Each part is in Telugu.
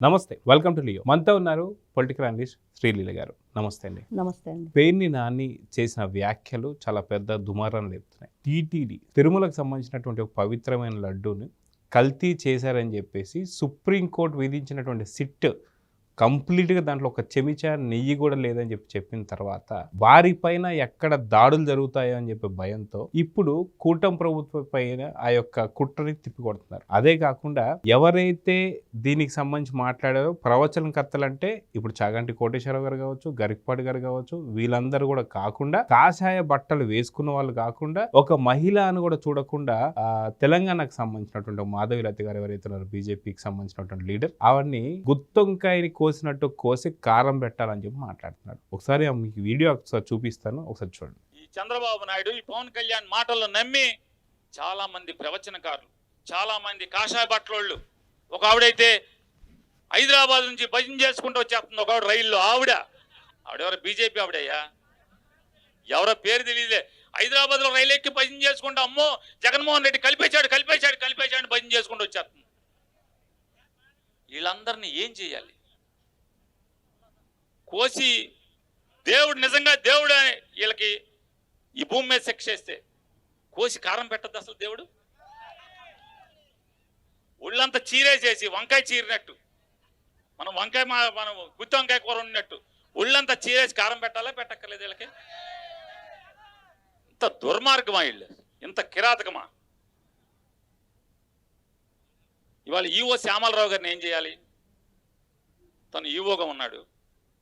నమస్తే, వెల్కమ్ టు లియో. మనతో ఉన్నారు పొలిటికల్ అనలిస్ట్ శ్రీలీల గారు. నమస్తే అండి. నమస్తే అండి. పేర్ని నాని చేసిన వ్యాఖ్యలు చాలా పెద్ద దుమారం లేపుతున్నాయి. టీటీడీ తిరుమలకు సంబంధించినటువంటి ఒక పవిత్రమైన లడ్డూని కల్తీ చేశారని చెప్పేసి సుప్రీంకోర్టు విధించినటువంటి సిట్ కంప్లీట్గా దాంట్లో ఒక చెంచా నెయ్యి కూడా లేదని చెప్పిన తర్వాత వారిపైన ఎక్కడ దాడులు జరుగుతాయో అని చెప్పే భయంతో ఇప్పుడు కూటమి ప్రభుత్వం పైన ఆ యొక్క కుట్రని తిప్పికొడుతున్నారు. అదే కాకుండా ఎవరైతే దీనికి సంబంధించి మాట్లాడారో ప్రవచనకర్తలంటే ఇప్పుడు చాగంటి కోటేశ్వరరావు గారు కావచ్చు, గరికపాటి గారు కావచ్చు, వీళ్ళందరూ కూడా కాకుండా కాషాయ బట్టలు వేసుకున్న వాళ్ళు కాకుండా ఒక మహిళ అని కూడా చూడకుండా తెలంగాణకు సంబంధించినటువంటి మాధవిలత గారు ఎవరైతే ఉన్నారు, బీజేపీకి సంబంధించినటువంటి లీడర్, అవన్నీ గుత్తొంకాయని కోసినట్టు కోసి కారం పెట్టాలని చెప్పి మాట్లాడుతున్నాడు. ఒకసారి మీకు వీడియో ఒకసారి చూపిస్తాను, ఒకసారి చూడండి. ఈ చంద్రబాబు నాయుడు ఈ పవన్ కళ్యాణ్ మాటల్లో నమ్మి చాలా మంది ప్రవచనకారులు, చాలా మంది కాషాయ బట్టలోళ్ళు, ఒక ఆవిడైతే హైదరాబాద్ నుంచి భజన చేసుకుంటూ వచ్చేస్తుంది, ఒక ఆవిడ రైల్లో, ఆవిడెవరో బీజేపీ ఆవిడయ్యా, ఎవరో పేరు తెలియలే, హైదరాబాద్లో రైలు ఎక్కి భజన చేసుకుంటూ అమ్మో జగన్మోహన్ రెడ్డి కలిపేశాడు భజన చేసుకుంటూ వచ్చేస్తుంది. వీళ్ళందరినీ ఏం చేయాలి? కోసి దేవుడు నిజంగా దేవుడు వీళ్ళకి ఈ భూమి మీద శిక్ష చేస్తే కోసి కారం పెట్టద్దు అసలు దేవుడు? ఒళ్ళంతా చీరేసేసి వంకాయ చీరినట్టు, మనం గుత్తి వంకాయ కూర ఉన్నట్టు ఒళ్ళంతా చీరేసి కారం పెట్టాలా పెట్టక్కర్లేదు? వీళ్ళకి ఇంత దుర్మార్గమా, వీళ్ళు ఇంత కిరాతకమా? ఇవాళ ఈవో శ్యామలరావు గారిని ఏం చేయాలి? తను ఈవోగా ఉన్నాడు.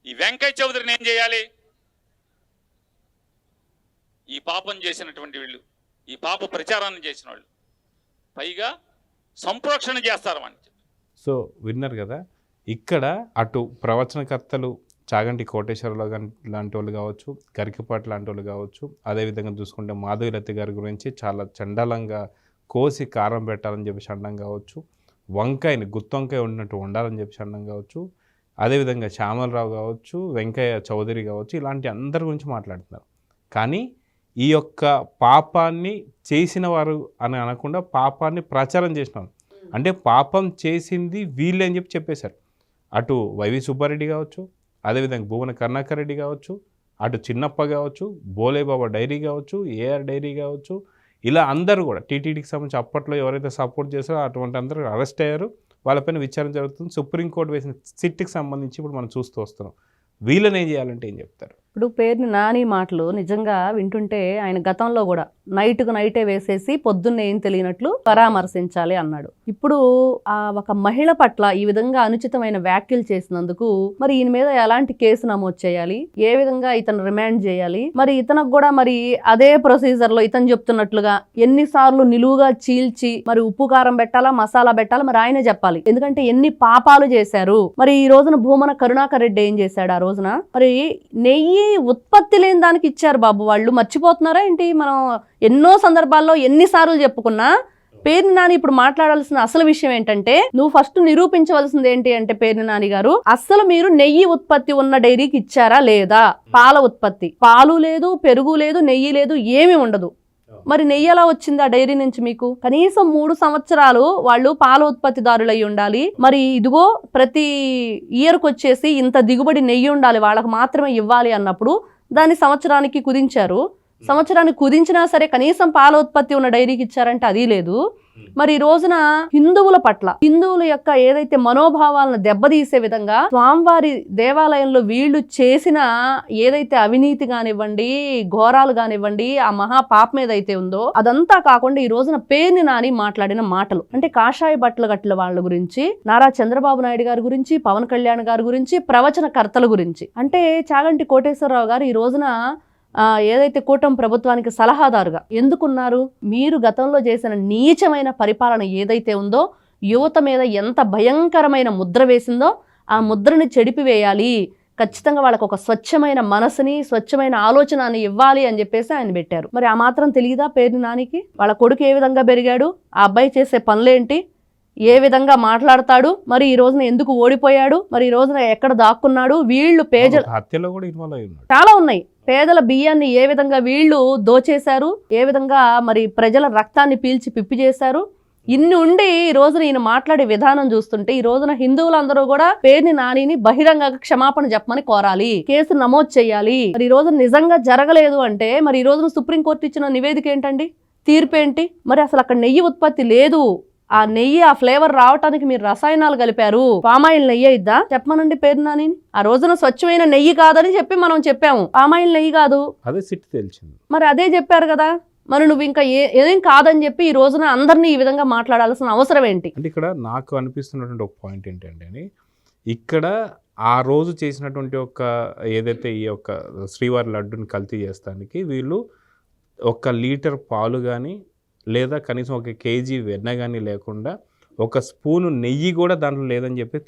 ఈ వెంకయ్య చౌదరిని ఏం చేయాలి? ఈ పాపం చేసినటువంటి వీళ్ళు, ఈ పాప ప్రచారాన్ని చేసిన వాళ్ళు పైగా సంప్రోక్షణ చేస్తారు అని చెప్పి. సో విన్నారు కదా, ఇక్కడ అటు ప్రవచనకర్తలు చాగంటి కోటేశ్వరరావు లాంటి వాళ్ళు కావచ్చు, గరికపాటి లాంటి వాళ్ళు కావచ్చు, అదేవిధంగా చూసుకుంటే మాధవిలత గారి గురించి చాలా చండాలంగా కోసి కారం పెట్టాలని చెప్పేసి అనడం కావచ్చు, వంకాయని గుత్తొంకాయ ఉన్నట్టు వండాలని చెప్పేసి అనడం కావచ్చు, అదేవిధంగా శ్యామలరావు కావచ్చు, వెంకయ్య చౌదరి కావచ్చు, ఇలాంటి అందరి గురించి మాట్లాడుతున్నారు. కానీ ఈ యొక్క పాపాన్ని చేసిన వారు అని అనకుండా పాపాన్ని ప్రచారం చేసినారు. అంటే పాపం చేసింది వీళ్ళే అని చెప్పేశారు. అటు వైవి సుబ్బారెడ్డి కావచ్చు, అదేవిధంగా భువన కరుణాకర్ రెడ్డి కావచ్చు, అటు చిన్నప్ప కావచ్చు, బోలేబాబా డైరీ కావచ్చు, ఏఆర్ డైరీ కావచ్చు, ఇలా అందరూ కూడా టీటీడీకి సంబంధించి అప్పట్లో ఎవరైతే సపోర్ట్ చేస్తారో అటువంటి అందరూ అరెస్ట్ అయ్యారు. వాళ్ళపైన విచారణ జరుగుతుంది. సుప్రీంకోర్టు వేసిన సిట్కి సంబంధించి ఇప్పుడు మనం చూస్తూ వస్తున్నాం. వీళ్ళని ఏం చేయాలంటే ఏం చెప్తారు? ఇప్పుడు పేరుని నాని మాటలు నిజంగా వింటుంటే ఆయన గతంలో కూడా నైట్కు నైటే వేసేసి పొద్దున్నే ఏం తెలియనట్లు పరామర్శించాలి అన్నాడు. ఇప్పుడు ఒక మహిళ పట్ల ఈ విధంగా అనుచితమైన వ్యాఖ్యలు చేసినందుకు మరి ఈయన మీద ఎలాంటి కేసు నమోదు చేయాలి, ఏ విధంగా ఇతను రిమాండ్ చేయాలి, మరి ఇతనికి కూడా మరి అదే ప్రొసీజర్ లో ఇతను చెప్తున్నట్లుగా ఎన్నిసార్లు నిలువుగా చీల్చి మరి ఉప్పు కారం పెట్టాలా, మసాలా పెట్టాలా, మరి ఆయనే చెప్పాలి. ఎందుకంటే ఎన్ని పాపాలు చేశారు. మరి ఈ రోజున భూమన కరుణాకర్ రెడ్డి ఏం చేశాడు? ఆ రోజున మరి నెయ్యి ఉత్పత్తి లేని దానికి ఇచ్చారు బాబు. వాళ్ళు మర్చిపోతున్నారా ఏంటి? మనం ఎన్నో సందర్భాల్లో ఎన్నిసార్లు చెప్పుకున్నా పేర్ని నాని ఇప్పుడు మాట్లాడాల్సిన అసలు విషయం ఏంటంటే, నువ్వు ఫస్ట్ నిరూపించవలసింది ఏంటి అంటే, పేర్ని నాని గారు అసలు మీరు నెయ్యి ఉత్పత్తి ఉన్న డైరీకి ఇచ్చారా లేదా? పాల ఉత్పత్తి, పాలు లేదు, పెరుగు లేదు, నెయ్యి లేదు, ఏమీ ఉండదు. మరి నెయ్యి ఎలా వచ్చింది ఆ డైరీ నుంచి మీకు? కనీసం 3 సంవత్సరాలు వాళ్ళు పాల ఉత్పత్తిదారులై ఉండాలి. మరి ఇదిగో ప్రతి ఇయర్కి వచ్చేసి ఇంత దిగుబడి నెయ్యి ఉండాలి, వాళ్ళకి మాత్రమే ఇవ్వాలి అన్నప్పుడు దాన్ని సంవత్సరానికి కుదించారు. సంవత్సరానికి కుదించినా సరే కనీసం పాల ఉత్పత్తి ఉన్న డైరీకి ఇచ్చారంటే అది లేదు. మరి ఈ రోజున హిందువుల పట్ల, హిందువుల యొక్క ఏదైతే మనోభావాలను దెబ్బతీసే విధంగా స్వామివారి దేవాలయంలో వీళ్ళు చేసిన ఏదైతే అవినీతి కానివ్వండి, ఘోరాలు కానివ్వండి, ఆ మహాపాపం ఏదైతే ఉందో అదంతా కాకుండా ఈ రోజున పేర్ని నాని మాట్లాడిన మాటలు అంటే కాషాయ బట్టలు కట్టిన వాళ్ళ గురించి, నారా చంద్రబాబు నాయుడు గారి గురించి, పవన్ కళ్యాణ్ గారి గురించి, ప్రవచనకర్తల గురించి, అంటే చాగంటి కోటేశ్వరరావు గారు ఈ రోజున ఏదైతే కూటమి ప్రభుత్వానికి సలహాదారుగా ఎందుకున్నారు? మీరు గతంలో చేసిన నీచమైన పరిపాలన ఏదైతే ఉందో యువత మీద ఎంత భయంకరమైన ముద్ర వేసిందో ఆ ముద్రని చెడిపివేయాలి, ఖచ్చితంగా వాళ్ళకు ఒక స్వచ్ఛమైన మనసుని, స్వచ్ఛమైన ఆలోచనని ఇవ్వాలి అని చెప్పేసి ఆయన పెట్టారు. మరి ఆ మాత్రం తెలియదా పేర్ని నానికి? వాళ్ళ కొడుకు ఏ విధంగా పెరిగాడు, ఆ అబ్బాయి చేసే పనులేంటి, ఏ విధంగా మాట్లాడతాడు, మరి ఈ రోజున ఎందుకు ఓడిపోయాడు, మరి ఈ రోజున ఎక్కడ దాక్కున్నాడు, వీళ్ళు హత్యలో కూడా ఇన్వాల్వ్ అయ్యి ఉన్నారు, చాలా ఉన్నాయి. పేదల బియ్యాన్ని ఏ విధంగా వీళ్ళు దోచేశారు, ఏ విధంగా మరి ప్రజల రక్తాన్ని పీల్చి పిప్పి చేశారు, ఇన్ని ఉండి ఈ రోజున ఈయన మాట్లాడే విధానం చూస్తుంటే ఈ రోజున హిందువులందరూ కూడా పేర్ని నానిని బహిరంగంగా క్షమాపణ చెప్పమని కోరాలి, కేసు నమోదు చేయాలి. మరి ఈ రోజు నిజంగా జరగలేదు అంటే మరి ఈ రోజున సుప్రీంకోర్టు ఇచ్చిన నివేదిక ఏంటండి, తీర్పు ఏంటి? మరి అసలు అక్కడ నెయ్యి ఉత్పత్తి లేదు, ఆ నెయ్యి ఆ ఫ్లేవర్ రావటానికి మీరు రసాయనాలు కలిపారు, పామాయిల్ నెయ్యి ఇద్దా చెప్పమనండి పేరు నాని. ఆ రోజున స్వచ్ఛమైన నెయ్యి కాదని చెప్పి మనం చెప్పాము, పామాయిల్ నెయ్యి కాదు, అదే సిట్ తెలిసింది. మరి అదే చెప్పారు కదా, మరి నువ్వు ఇంకా ఏం కాదని చెప్పి ఈ రోజున అందరినీ ఈ విధంగా మాట్లాడాల్సిన అవసరం ఏంటి? అంటే ఇక్కడ నాకు అనిపిస్తున్నటువంటి ఒక పాయింట్ ఏంటంటే ఇక్కడ ఆ రోజు చేసినటువంటి ఒక ఏదైతే ఈ యొక్క శ్రీవారి లడ్డుని కల్తీ చేస్తానికి వీళ్ళు 1 లీటర్ పాలు కానీ లేదా కనీసం 1 కేజీ వెన్న కానీ లేకుండా 1 స్పూను నెయ్యి కూడా దాంట్లో లేదని చెప్పి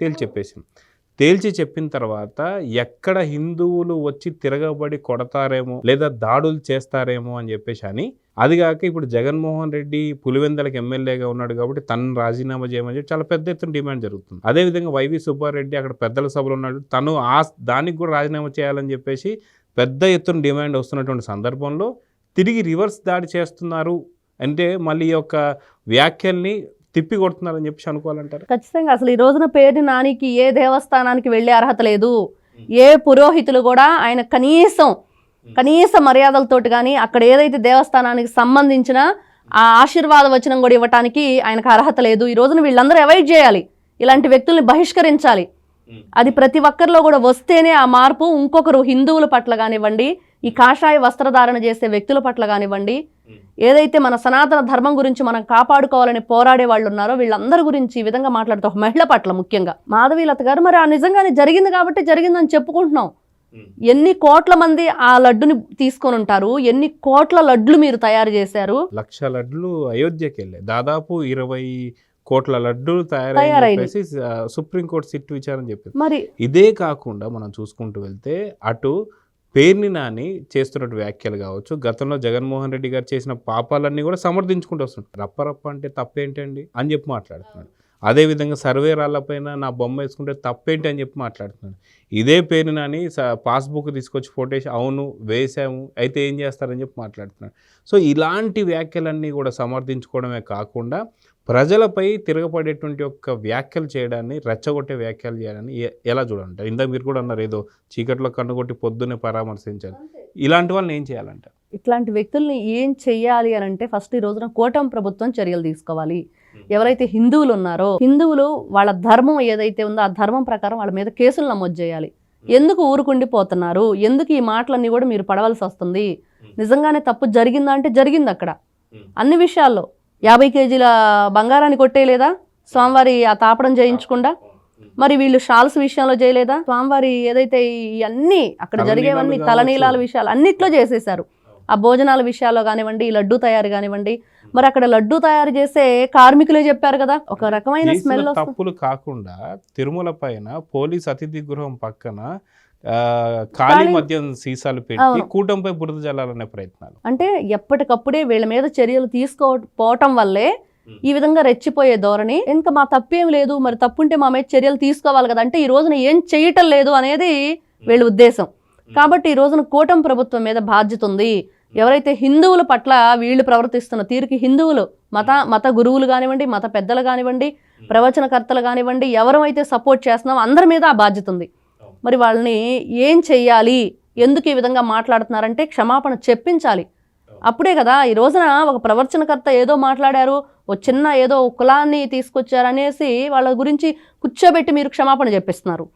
తేల్చి చెప్పిన తర్వాత ఎక్కడ హిందువులు వచ్చి తిరగబడి కొడతారేమో లేదా దాడులు చేస్తారేమో అని చెప్పేసి అని, అది కాక ఇప్పుడు జగన్మోహన్ రెడ్డి పులివెందలకు ఎమ్మెల్యేగా ఉన్నాడు కాబట్టి తను రాజీనామా చేయమని చెప్పి చాలా పెద్ద ఎత్తున డిమాండ్ జరుగుతుంది. అదేవిధంగా వైవి సుబ్బారెడ్డి అక్కడ పెద్దల సభలో ఉన్నాడు, తను దానికి కూడా రాజీనామా చేయాలని చెప్పేసి పెద్ద ఎత్తున డిమాండ్ వస్తున్నటువంటి సందర్భంలో తిరిగి రివర్స్ దాడి చేస్తున్నారు అంటే మళ్ళీ ఈ యొక్క వ్యాఖ్యల్ని తిప్పి కొడుతున్నారని చెప్పి అనుకోవాలంటారు. ఖచ్చితంగా అసలు ఈ రోజున పేరుని నానికి ఏ దేవస్థానానికి వెళ్ళే అర్హత లేదు, ఏ పురోహితులు కూడా ఆయన కనీస మర్యాదలతోటి కానీ అక్కడ ఏదైతే దేవస్థానానికి సంబంధించిన ఆ ఆశీర్వాద వచనం కూడా ఇవ్వటానికి ఆయనకు అర్హత లేదు. ఈ రోజున వీళ్ళందరూ అవాయిడ్ చేయాలి, ఇలాంటి వ్యక్తుల్ని బహిష్కరించాలి. అది ప్రతి ఒక్కరిలో కూడా వస్తేనే ఆ మార్పు ఇంకొకరు హిందువుల పట్ల కానివ్వండి, ఈ కాషాయ వస్త్రధారణ చేసే వ్యక్తుల పట్ల కానివ్వండి, ఏదైతే మన సనాతన ధర్మం గురించి మనం కాపాడుకోవాలని పోరాడే వాళ్ళు ఉన్నారో వీళ్ళందరి గురించి ఈ విధంగా మాట్లాడుతూ ఒక మహిళ పట్ల ముఖ్యంగా మాధవీలత గారు మరి ఆ నిజంగానే జరిగింది కాబట్టి జరిగిందని చెప్పుకుంటున్నాం. ఎన్ని కోట్ల మంది ఆ లడ్డుని తీసుకొని ఉంటారు, ఎన్ని కోట్ల లడ్లు మీరు తయారు చేశారు? 1,00,000 లడ్లు అయోధ్యకి వెళ్ళాయి, దాదాపు 20 కోట్ల లడ్డూలు తయారైన సుప్రీంకోర్టు సిట్ విచారణ చెప్పింది. మరి ఇదే కాకుండా మనం చూసుకుంటూ వెళ్తే అటు పేర్ని నాని చేస్తున్నట్టు వ్యాఖ్యలు కావచ్చు, గతంలో జగన్మోహన్ రెడ్డి గారు చేసిన పాపాలన్నీ కూడా సమర్థించుకుంటూ వస్తుంటారు. రప్ప అంటే తప్పేంటండి అని చెప్పి మాట్లాడుతున్నాడు. అదేవిధంగా సర్వే రాళ్ళపైన నా బొమ్మ వేసుకుంటే తప్పేంటి అని చెప్పి మాట్లాడుతున్నాడు. ఇదే పేరు నాని పాస్బుక్ తీసుకొచ్చి ఫోటేసి అవును వేసాము అయితే ఏం చేస్తారని చెప్పి మాట్లాడుతున్నాడు. సో ఇలాంటి వ్యాఖ్యలన్నీ కూడా సమర్థించుకోవడమే కాకుండా ప్రజలపై తిరగబడేటువంటి యొక్క వ్యాఖ్యలు చేయడాన్ని, రెచ్చగొట్టే వ్యాఖ్యలు చేయడాన్ని ఎలా చూడాలంటారు? ఇందాక మీరు కూడా అన్నారు ఏదో చీకట్లో కన్నుగొట్టి పొద్దున్నే పరామర్శించాలి, ఇలాంటి వాళ్ళని ఏం చేయాలంటారు? ఇట్లాంటి వ్యక్తుల్ని ఏం చెయ్యాలి అని అంటే ఫస్ట్ ఈ రోజున కూటమి ప్రభుత్వం చర్యలు తీసుకోవాలి. ఎవరైతే హిందువులు ఉన్నారో హిందువులు వాళ్ళ ధర్మం ఏదైతే ఉందో ఆ ధర్మం ప్రకారం వాళ్ళ మీద కేసులు నమోదు చేయాలి. ఎందుకు ఊరుకుండిపోతున్నారు, ఎందుకు ఈ మాటలన్నీ కూడా మీరు పడవలసి వస్తుంది? నిజంగానే తప్పు జరిగిందా అంటే జరిగింది అక్కడ అన్ని విషయాల్లో. 50 కేజీల బంగారాన్ని కొట్టేయలేదా స్వామివారి ఆ తాపడం చేయించకుండా? మరి వీళ్ళు షాల్స్ విషయంలో చేయలేదా? స్వామివారి ఏదైతే ఇవన్నీ అక్కడ జరిగేవన్నీ తలనీలాల విషయాలు అన్నిట్లో చేసేశారు. ఆ భోజనాల విషయాల్లో కానివ్వండి, ఈ లడ్డు తయారు కానివ్వండి, మరి అక్కడ లడ్డు తయారు చేసే కార్మికులే చెప్పారు కదా ఒక రకమైన స్మెల్. తప్పులు కాకుండా తిరుమల పైన పోలీస్ అతిథి గృహం పక్కన ఖాళీ మద్యం సీసాలు పెట్టి కూటమిపై బురద జల్లాలనే ప్రయత్నాలు. అంటే ఎప్పటికప్పుడే వీళ్ళ మీద చర్యలు తీసుకోపోవటం వల్లే ఈ విధంగా రెచ్చిపోయే ధోరణి. ఇంకా మా తప్పేం లేదు, మరి తప్పుంటే మా మీద చర్యలు తీసుకోవాలి కదా అంటే ఈ రోజున ఏం చేయటం లేదు అనేది వీళ్ళ ఉద్దేశం. కాబట్టి ఈ రోజున కూటమి ప్రభుత్వం మీద బాధ్యత ఉంది. ఎవరైతే హిందువుల పట్ల వీళ్ళు ప్రవర్తిస్తున్న తీరుకి హిందువులు మత గురువులు కానివ్వండి, మత పెద్దలు కానివ్వండి, ప్రవచనకర్తలు కానివ్వండి, ఎవరైతే సపోర్ట్ చేస్తున్నామో అందరి మీద ఆ బాధ్యత ఉంది. మరి వాళ్ళని ఏం చెయ్యాలి, ఎందుకు ఈ విధంగా మాట్లాడుతున్నారంటే క్షమాపణ చెప్పించాలి. అప్పుడే కదా ఈ రోజున ఒక ప్రవచనకర్త ఏదో మాట్లాడారు, ఓ చిన్న ఏదో కులాన్ని తీసుకొచ్చారు అనేసి వాళ్ళ గురించి కూర్చోబెట్టి మీరు క్షమాపణ చెప్పిస్తున్నారు.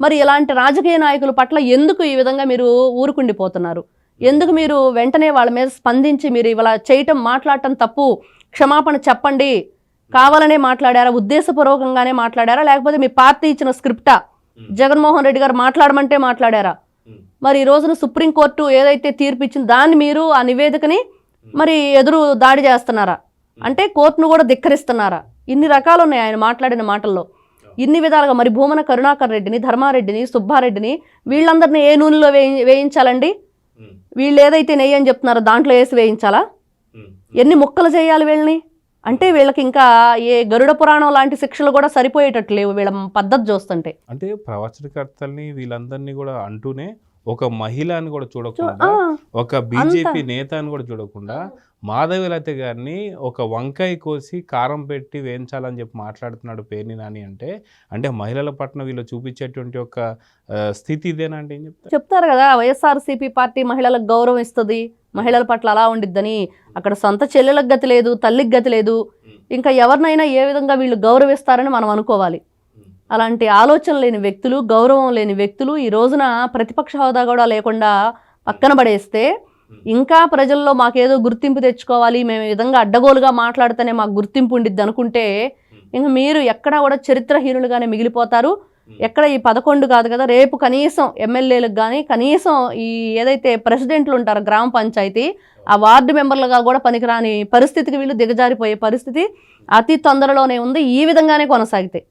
మరి ఇలాంటి రాజకీయ నాయకుల పట్ల ఎందుకు ఈ విధంగా మీరు ఊరుకుండిపోతున్నారు? ఎందుకు మీరు వెంటనే వాళ్ళ మీద స్పందించి మీరు ఇలా చేయటం మాట్లాడటం తప్పు, క్షమాపణ చెప్పండి, కావాలనే మాట్లాడారా, ఉద్దేశపూర్వకంగానే మాట్లాడారా, లేకపోతే మీ పార్టీ ఇచ్చిన స్క్రిప్టా, జగన్మోహన్ రెడ్డి గారు మాట్లాడమంటే మాట్లాడారా? మరి ఈ రోజున సుప్రీంకోర్టు ఏదైతే తీర్పు ఇచ్చిందో దాన్ని మీరు ఆ నివేదికని మరి ఎదురు దాడి చేస్తున్నారా? అంటే కోర్టును కూడా ధిక్కరిస్తున్నారా? ఇన్ని రకాలు ఉన్నాయి ఆయన మాట్లాడిన మాటల్లో, ఇన్ని విధాలుగా. మరి భూమన కరుణాకర్ రెడ్డిని, ధర్మారెడ్డిని, సుబ్బారెడ్డిని వీళ్ళందరినీ ఏ నూనెలో వేయించాలండి? వీళ్ళు ఏదైతే నెయ్యి అని చెప్తున్నారో దాంట్లో వేసి వేయించాలా? ఎన్ని ముక్కలు చేయాలి వీళ్ళని? అంటే వీళ్ళకి ఇంకా ఏ గరుడ పురాణం లాంటి శిక్షలు కూడా సరిపోయేటట్టు లేవు వీళ్ళ పద్ధతి చూస్తుంటే. అంటే ప్రవచనకర్తల్ని వీళ్ళందరినీ కూడా అంటూనే ఒక మహిళ అని కూడా చూడకుండా, ఒక బీజేపీ నేత అని కూడా చూడకుండా మాధవీలత గారిని ఒక వంకాయ కోసి కారం పెట్టి వేయించాలని చెప్పి మాట్లాడుతున్నాడు పేర్ని నాని అంటే, అంటే మహిళల పట్ల వీళ్ళు చూపించేటువంటి ఒక స్థితి ఇదేనా అంటే ఏం చెప్తారు? చెప్తారు కదా, వైఎస్ఆర్సీపీ పార్టీ మహిళలకు గౌరవం ఇస్తుంది, మహిళల పట్ల అలా ఉండిద్దని. అక్కడ సొంత చెల్లెలకు గతి లేదు, తల్లికి గతి లేదు, ఇంకా ఎవరినైనా ఏ విధంగా వీళ్ళు గౌరవిస్తారని మనం అనుకోవాలి. అలాంటి ఆలోచన లేని వ్యక్తులు, గౌరవం లేని వ్యక్తులు ఈ రోజున ప్రతిపక్ష హోదా కూడా లేకుండా పక్కన పడేస్తే, ఇంకా ప్రజల్లో మాకేదో గుర్తింపు తెచ్చుకోవాలి, మేము ఈ విధంగా అడ్డగోలుగా మాట్లాడితేనే మాకు గుర్తింపు ఉండిద్ది అనుకుంటే, ఇంకా మీరు ఎక్కడా కూడా చరిత్రహీనులుగానే మిగిలిపోతారు. ఎక్కడ ఈ 11 కాదు కదా, రేపు కనీసం ఎమ్మెల్యేలకు కానీ, కనీసం ఈ ఏదైతే ప్రెసిడెంట్లు ఉంటారో గ్రామ పంచాయతీ, ఆ వార్డు మెంబర్లుగా కూడా పనికిరాని పరిస్థితికి వీళ్ళు దిగజారిపోయే పరిస్థితి అతి తొందరలోనే ఉంది, ఈ విధంగానే కొనసాగితే.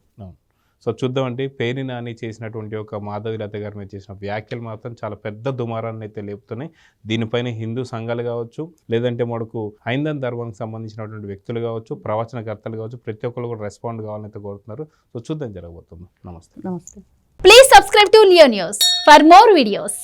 సో చూద్దామండి, పేర్ని నాని చేసినటువంటి ఒక మాధవీలత గారి మీద చేసిన వ్యాఖ్యలు మాత్రం చాలా పెద్ద దుమారాన్ని అయితే లేపుతున్నాయి. దీనిపైన హిందూ సంఘాలు కావచ్చు, లేదంటే మనకు హైందవ ధర్మానికి సంబంధించినటువంటి వ్యక్తులు కావచ్చు, ప్రవచనకర్తలు కావచ్చు, ప్రతి ఒక్కరు కూడా రెస్పాండ్ కావాలని అయితే కోరుతున్నారు. సో చూద్దాం జరగబోతుంది. నమస్తే. నమస్తే. Please subscribe to Leo News for more videos.